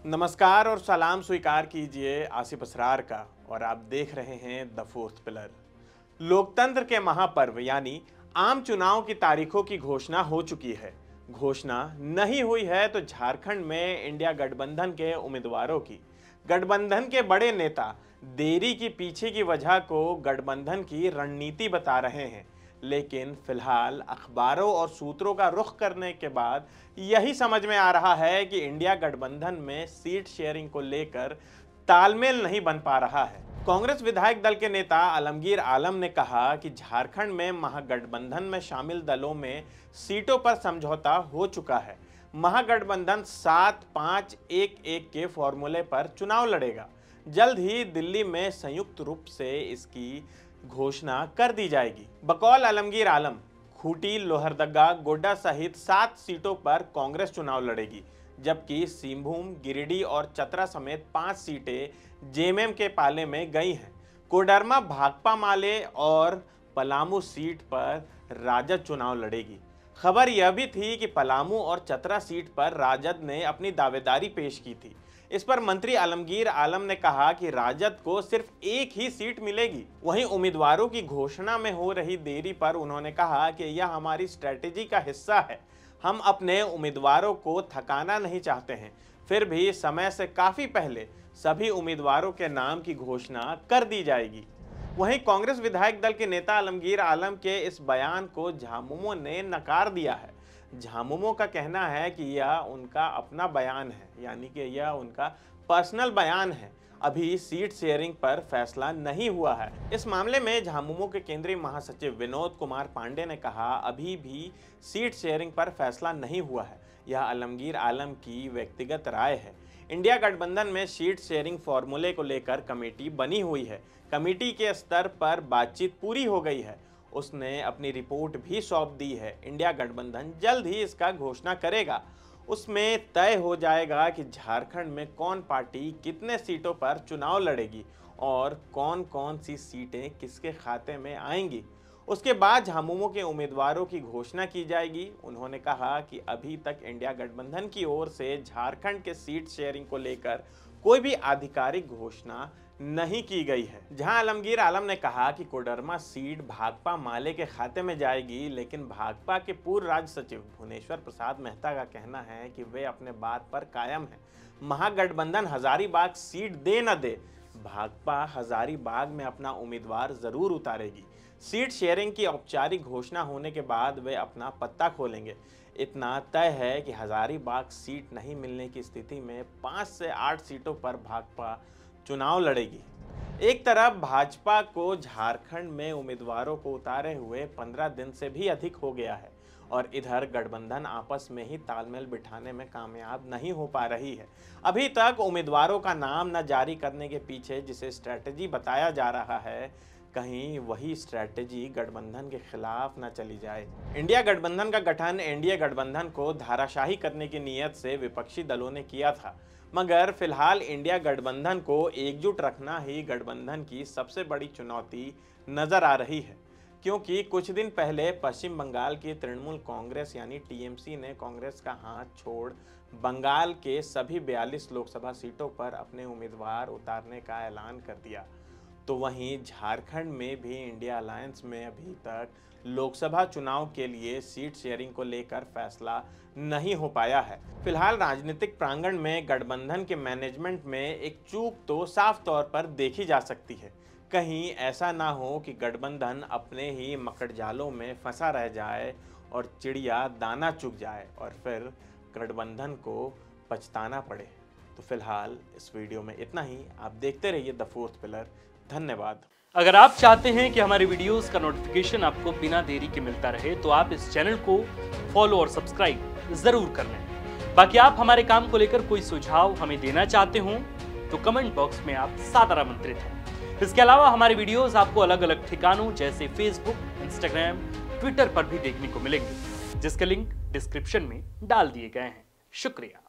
नमस्कार और सलाम स्वीकार कीजिए आसिफ असरार का और आप देख रहे हैं द फोर्थ पिलर। लोकतंत्र के महापर्व यानी आम चुनाव की तारीखों की घोषणा हो चुकी है। घोषणा नहीं हुई है तो झारखंड में इंडिया गठबंधन के उम्मीदवारों की। गठबंधन के बड़े नेता देरी की पीछे की वजह को गठबंधन की रणनीति बता रहे हैं, लेकिन फिलहाल अखबारों और सूत्रों का रुख करने के बाद यही समझ में आ रहा है कि इंडिया गठबंधन में सीट शेयरिंग को लेकर तालमेल नहीं बन पा रहा है। कांग्रेस विधायक दल के नेता आलमगीर आलम ने कहा कि झारखंड में महागठबंधन में शामिल दलों में सीटों पर समझौता हो चुका है। महागठबंधन 7-5-1-1 के फॉर्मूले पर चुनाव लड़ेगा। जल्द ही दिल्ली में संयुक्त रूप से इसकी घोषणा कर दी जाएगी। बकौल आलमगीर आलम, खूंटी, लोहरदगा, गोड्डा सहित 7 सीटों पर कांग्रेस चुनाव लड़ेगी, जबकि सिंहभूम, गिरिडीह और चतरा समेत 5 सीटें जेएमएम के पाले में गई हैं। कोडरमा, भाकपा माले और पलामू सीट पर राजद चुनाव लड़ेगी। खबर यह भी थी कि पलामू और चतरा सीट पर राजद ने अपनी दावेदारी पेश की थी। इस पर मंत्री आलमगीर आलम ने कहा कि राजद को सिर्फ एक ही सीट मिलेगी। वहीं उम्मीदवारों की घोषणा में हो रही देरी पर उन्होंने कहा कि यह हमारी स्ट्रेटेजी का हिस्सा है। हम अपने उम्मीदवारों को थकाना नहीं चाहते हैं। फिर भी समय से काफी पहले सभी उम्मीदवारों के नाम की घोषणा कर दी जाएगी। वहीं कांग्रेस विधायक दल के नेता आलमगीर आलम के इस बयान को झामुमो ने नकार दिया है। झामुमो का कहना है कि यह उनका अपना बयान है, यानी कि यह उनका पर्सनल बयान है। अभी सीट शेयरिंग पर फैसला नहीं हुआ है। इस मामले में झामुमो के केंद्रीय महासचिव विनोद कुमार पांडे ने कहा, अभी भी सीट शेयरिंग पर फैसला नहीं हुआ है। यह आलमगीर आलम की व्यक्तिगत राय है। इंडिया गठबंधन में सीट शेयरिंग फॉर्मूले को लेकर कमेटी बनी हुई है। कमेटी के स्तर पर बातचीत पूरी हो गई है। उसने अपनी रिपोर्ट भी सौंप दी है। इंडिया गठबंधन जल्द ही इसका घोषणा करेगा। उसमें तय हो जाएगा कि झारखंड में कौन पार्टी कितने सीटों पर चुनाव लड़ेगी और कौन कौन सी सीटें किसके खाते में आएंगी। उसके बाद झामुमो के उम्मीदवारों की घोषणा की जाएगी। उन्होंने कहा कि अभी तक इंडिया गठबंधन की ओर से झारखंड के सीट शेयरिंग को लेकर कोई भी आधिकारिक घोषणा नहीं की गई है। जहां आलमगीर आलम ने कहा कि कोडरमा सीट भाकपा माले के खाते में जाएगी, लेकिन भाकपा के पूर्व राज्य सचिव भुवनेश्वर प्रसाद मेहता का कहना है कि वे अपने बात पर कायम हैं। महागठबंधन हजारीबाग सीट दे न दे, भाकपा हजारीबाग में अपना उम्मीदवार जरूर उतारेगी। सीट शेयरिंग की औपचारिक घोषणा होने के बाद वे अपना पत्ता खोलेंगे। इतना तय है कि हजारीबाग सीट नहीं मिलने की स्थिति में 5 से 8 सीटों पर भाकपा चुनाव लड़ेगी। एक तरफ भाजपा को झारखंड में उम्मीदवारों को उतारे हुए 15 दिन से भी अधिक हो गया है और इधर गठबंधन आपस में ही तालमेल बिठाने में कामयाब नहीं हो पा रही है। अभी तक उम्मीदवारों का नाम न जारी करने के पीछे जिसे स्ट्रैटेजी बताया जा रहा है, कहीं वही स्ट्रैटेजी गठबंधन के खिलाफ न चली जाए। इंडिया गठबंधन का गठन एनडीए गठबंधन को धाराशाही करने की नीयत से विपक्षी दलों ने किया था, मगर फिलहाल इंडिया गठबंधन को एकजुट रखना ही गठबंधन की सबसे बड़ी चुनौती नजर आ रही है, क्योंकि कुछ दिन पहले पश्चिम बंगाल की तृणमूल कांग्रेस यानी टीएमसी ने कांग्रेस का हाथ छोड़ बंगाल के सभी 42 लोकसभा सीटों पर अपने उम्मीदवार उतारने का ऐलान कर दिया। तो वहीं झारखंड में भी इंडिया अलायंस में अभी तक लोकसभा चुनाव के लिए सीट शेयरिंग को लेकर फैसला नहीं हो पाया है। फिलहाल राजनीतिक प्रांगण में गठबंधन के मैनेजमेंट में एक चूक तो साफ तौर पर देखी जा सकती है। कहीं ऐसा ना हो कि गठबंधन अपने ही मकड़जालों में फंसा रह जाए और चिड़िया दाना चुग जाए और फिर गठबंधन को पछताना पड़े। तो फिलहाल इस वीडियो में इतना ही। आप देखते रहिए द फोर्थ पिलर। धन्यवाद। अगर आप चाहते हैं कि हमारे वीडियोस का नोटिफिकेशन आपको बिना देरी के मिलता रहे तो आप इस चैनल को फॉलो और सब्सक्राइब जरूर कर लें। बाकी आप हमारे काम को लेकर कोई सुझाव हमें देना चाहते हो तो कमेंट बॉक्स में आप सादर आमंत्रित हैं। इसके अलावा हमारे वीडियोस आपको अलग अलग ठिकानों जैसे फेसबुक, इंस्टाग्राम, ट्विटर पर भी देखने को मिलेंगे, जिसके लिंक डिस्क्रिप्शन में डाल दिए गए हैं। शुक्रिया।